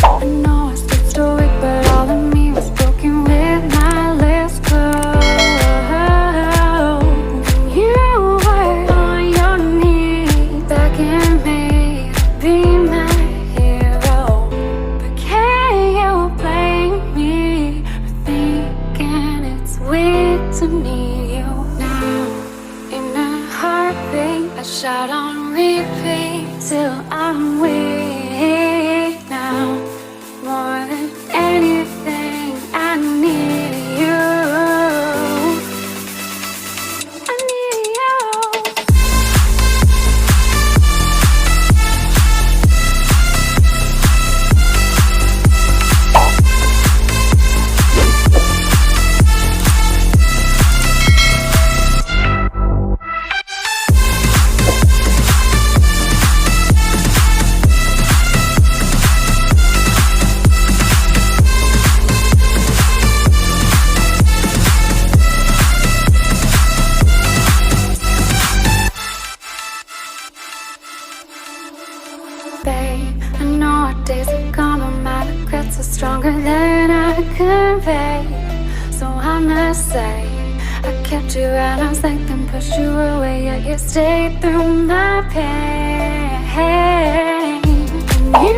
I know I stood stoic, but all of me was broken with my lips closed. You were on your knees, begging me to be my hero. But can you blame me for thinking it's weird to need you now? In a heartbeat, I shout on repeat till I'm weak now. More than anything, I need you. I need you. Babe, I know our days are gone, but my regrets are stronger than I convey. So I must say, I kept you at arm's length and pushed you away, yet you stayed through my pain. And you